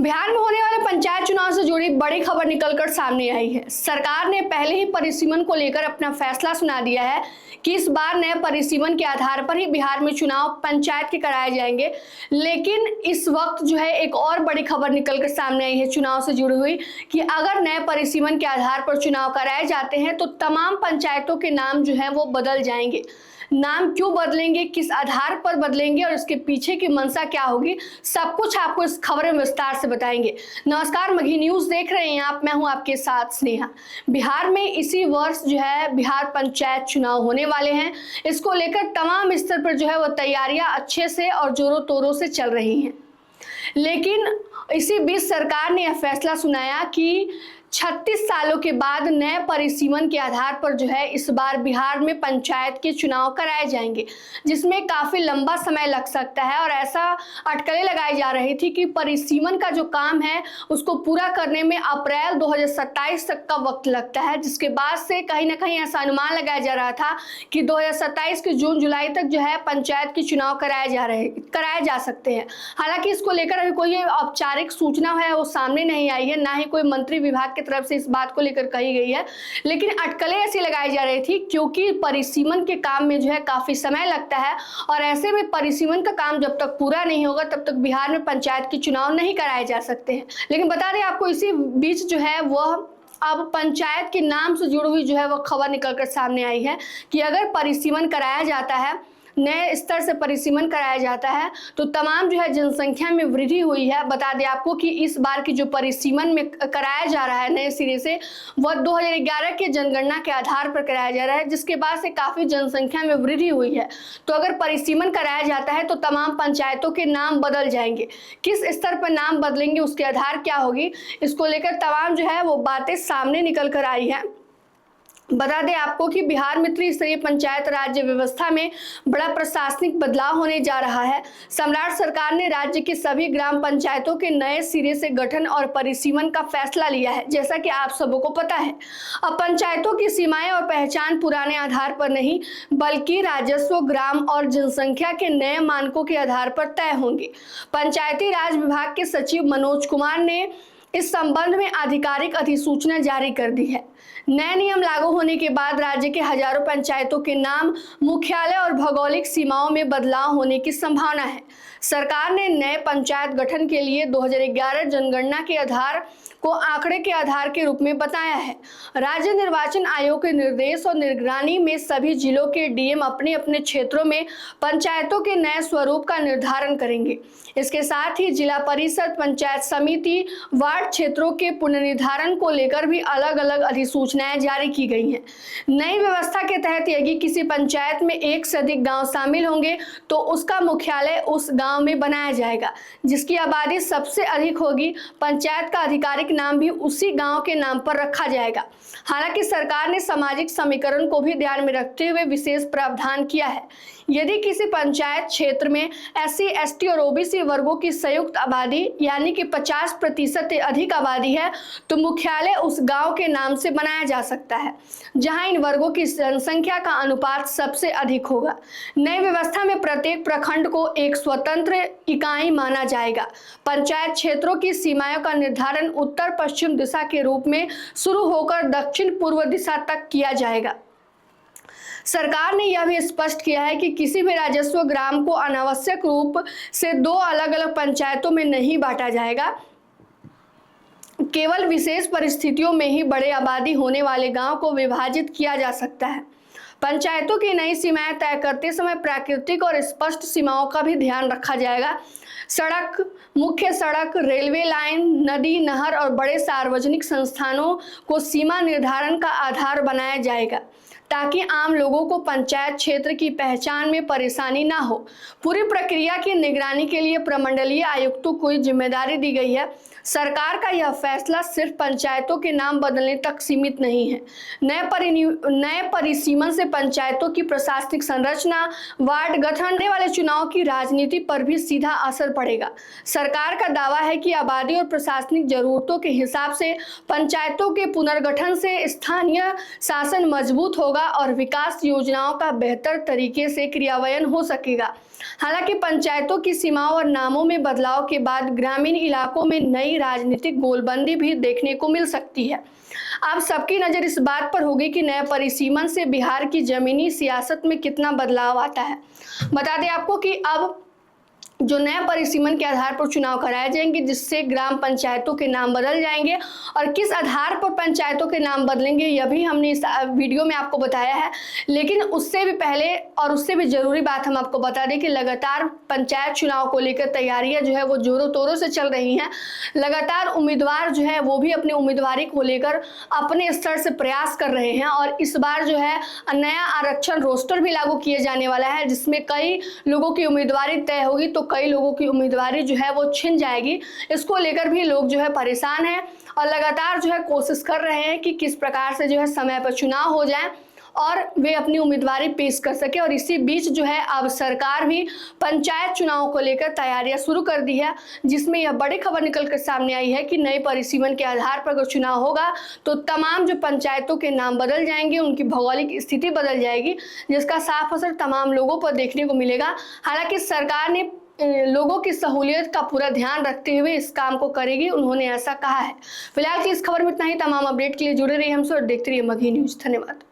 बिहार में होने वाले पंचायत चुनाव से जुड़ी बड़ी खबर निकलकर सामने आई है। सरकार ने पहले ही परिसीमन को लेकर अपना फैसला सुना दिया है कि इस बार नए परिसीमन के आधार पर ही बिहार में चुनाव पंचायत के कराए जाएंगे। लेकिन इस वक्त जो है एक और बड़ी खबर निकलकर सामने आई है चुनाव से जुड़ी हुई कि अगर नए परिसीमन के आधार पर चुनाव कराए जाते हैं तो तमाम पंचायतों के नाम जो है वो बदल जाएंगे। नाम क्यों बदलेंगे, किस आधार पर बदलेंगे और इसके पीछे की मंशा क्या होगी, सब कुछ आपको इस खबर में विस्तार से बताएंगे। नमस्कार, मघी न्यूज देख रहे हैं आप, मैं हूं आपके साथ स्नेहा। बिहार में इसी वर्ष जो है बिहार पंचायत चुनाव होने वाले हैं। इसको लेकर तमाम स्तर पर जो है वो तैयारियां अच्छे से और जोरों तोरों से चल रही हैं। लेकिन इसी बीच सरकार ने यह फैसला सुनाया कि 36 सालों के बाद नए परिसीमन के आधार पर जो है इस बार बिहार में पंचायत के चुनाव कराए जाएंगे, जिसमें काफी लंबा समय लग सकता है। और ऐसा अटकलें लगाई जा रही थी कि परिसीमन का जो काम है उसको पूरा करने में अप्रैल 2027 तक का वक्त लगता है, जिसके बाद से कहीं ना कहीं ऐसा अनुमान लगाया जा रहा था कि 2027 के जून जुलाई तक जो है पंचायत के चुनाव कराए जा सकते हैं। हालांकि इसको लेकर अभी कोई औपचारिक सूचना है वो सामने नहीं आई है, ना ही कोई मंत्री विभाग तरफ से इस बात को लेकर कही गई है। लेकिन अटकलें ऐसी लगाई जा रही थी क्योंकि परिसीमन के काम में जो है काफी समय लगता है और ऐसे में परिसीमन का काम जब तक पूरा नहीं होगा तब तक बिहार में पंचायत के चुनाव नहीं कराए जा सकते हैं। लेकिन बता दें आपको, इसी बीच जो है वह अब पंचायत के नाम से जुड़ी हुई जो है वह खबर निकलकर सामने आई है कि अगर परिसीमन कराया जाता है, नए स्तर से परिसीमन कराया जाता है तो तमाम जो है जनसंख्या में वृद्धि हुई है। बता दें आपको कि इस बार की जो परिसीमन में कराया जा रहा है नए सिरे से, वह 2011 के जनगणना के आधार पर कराया जा रहा है, जिसके बाद से काफ़ी जनसंख्या में वृद्धि हुई है। तो अगर परिसीमन कराया जाता है तो तमाम पंचायतों के नाम बदल जाएंगे। किस स्तर पर नाम बदलेंगे, उसके आधार क्या होगी, इसको लेकर तमाम जो है वो बातें सामने निकल कर आई है। बता दें आपको कि बिहार में त्रिस्तरीय पंचायत राज्य व्यवस्था में बड़ा प्रशासनिक बदलाव होने जा रहा है। सम्राट सरकार ने राज्य की सभी ग्राम पंचायतों के नए सिरे से गठन और परिसीमन का फैसला लिया है। जैसा कि आप सबों को पता है, अब पंचायतों की सीमाएं और पहचान पुराने आधार पर नहीं बल्कि राजस्व, ग्राम और जनसंख्या के नए मानकों के आधार पर तय होंगी। पंचायती राज विभाग के सचिव मनोज कुमार ने इस संबंध में आधिकारिक अधिसूचना जारी कर दी है। नए नियम लागू होने के बाद राज्य के हजारों पंचायतों के नाम, मुख्यालय और भौगोलिक सीमाओं में बदलाव होने की संभावना है। सरकार ने नए पंचायत गठन के लिए 2011 जनगणना के आधार को आंकड़े के आधार के रूप में बताया है। राज्य निर्वाचन आयोग के निर्देश और निगरानी में सभी जिलों के डीएम अपने अपने क्षेत्रों में पंचायतों के नए स्वरूप का निर्धारण करेंगे। इसके साथ ही जिला परिषद, पंचायत समिति, वार्ड क्षेत्रों के पुनर्निर्धारण को लेकर भी अलग अलग अधिसूचनाएं जारी की गई हैं। नई व्यवस्था के तहत यदि किसी पंचायत में एक से अधिक गाँव शामिल होंगे तो उसका मुख्यालय उस गाँव में बनाया जाएगा जिसकी आबादी सबसे अधिक होगी। पंचायत का आधिकारिक नाम भी उसी गांव के नाम पर रखा जाएगा। हालांकि सरकार ने सामाजिक समीकरण को भी ध्यान में रखते हुए विशेष प्रावधान किया है। यदि किसी पंचायत क्षेत्र में SC, ST और OBC वर्गों की संयुक्त आबादी यानी कि 50% से अधिक आबादी है तो मुख्यालय उस गांव के नाम से बनाया जा सकता है जहां इन वर्गों की जनसंख्या का अनुपात सबसे अधिक होगा। नई व्यवस्था में प्रत्येक प्रखंड को एक स्वतंत्र इकाई माना जाएगा। पंचायत क्षेत्रों की सीमाओं का निर्धारण उत्तर पश्चिम दिशा के रूप में शुरू होकर दक्षिण पूर्व दिशा तक किया जाएगा। सरकार ने यह भी स्पष्ट किया है कि किसी भी राजस्व ग्राम को अनावश्यक रूप से दो अलग अलग पंचायतों में नहीं बांटा जाएगा। केवल विशेष परिस्थितियों में ही बड़े आबादी होने वाले गांव को विभाजित किया जा सकता है। पंचायतों की नई सीमाएं तय करते समय प्राकृतिक और स्पष्ट सीमाओं का भी ध्यान रखा जाएगा। सड़क, मुख्य सड़क, रेलवे लाइन, नदी, नहर और बड़े सार्वजनिक संस्थानों को सीमा निर्धारण का आधार बनाया जाएगा ताकि आम लोगों को पंचायत क्षेत्र की पहचान में परेशानी ना हो। पूरी प्रक्रिया की निगरानी के लिए प्रमंडलीय आयुक्तों को जिम्मेदारी दी गई है। सरकार का यह फैसला सिर्फ पंचायतों के नाम बदलने तक सीमित नहीं है। नए परिसीमन से पंचायतों की प्रशासनिक संरचना, वार्ड गठन, आने वाले चुनाव की राजनीति पर भी सीधा असर पड़ेगा। सरकार का दावा है कि आबादी और प्रशासनिक जरूरतों के हिसाब से पंचायतों के पुनर्गठन से स्थानीय शासन मजबूत होगा होगा और विकास योजनाओं का बेहतर तरीके से क्रियान्वयन हो सकेगा। हालांकि पंचायतों की सीमाओं और नामों में बदलाव के बाद ग्रामीण इलाकों में नई राजनीतिक गोलबंदी भी देखने को मिल सकती है। अब सबकी नज़र इस बात पर होगी कि नए परिसीमन से बिहार की जमीनी सियासत में कितना बदलाव आता है। बता दें आपको कि अब जो नए परिसीमन के आधार पर चुनाव कराए जाएंगे, जिससे ग्राम पंचायतों के नाम बदल जाएंगे और किस आधार पर पंचायतों के नाम बदलेंगे यह भी हमने इस वीडियो में आपको बताया है। लेकिन उससे भी पहले और उससे भी ज़रूरी बात हम आपको बता दें कि लगातार पंचायत चुनाव को लेकर तैयारियां जो है वो जोरों तोरों से चल रही हैं। लगातार उम्मीदवार जो है वो भी अपनी उम्मीदवारी को लेकर अपने स्तर से प्रयास कर रहे हैं और इस बार जो है नया आरक्षण रोस्टर भी लागू किए जाने वाला है, जिसमें कई लोगों की उम्मीदवारी तय होगी तो कई लोगों की उम्मीदवारी जो है वो छिन जाएगी। इसको लेकर भी लोग जो है परेशान हैं और लगातार जो है कोशिश कर रहे हैं कि किस प्रकार से जो है समय पर चुनाव हो जाए और वे अपनी उम्मीदवारी पेश कर सके। और इसी बीच जो है अब सरकार भी पंचायत चुनाव को लेकर तैयारियां शुरू कर दी है, जिसमें यह बड़ी खबर निकल कर सामने आई है कि नए परिसीमन के आधार पर अगर चुनाव होगा तो तमाम जो पंचायतों के नाम बदल जाएंगे, उनकी भौगोलिक स्थिति बदल जाएगी, जिसका साफ असर तमाम लोगों पर देखने को मिलेगा। हालांकि सरकार ने लोगों की सहूलियत का पूरा ध्यान रखते हुए इस काम को करेगी, उन्होंने ऐसा कहा है। फिलहाल की इस खबर में इतना ही। तमाम अपडेट के लिए जुड़े रहिए हमसे और देखते रहिए मगही न्यूज। धन्यवाद।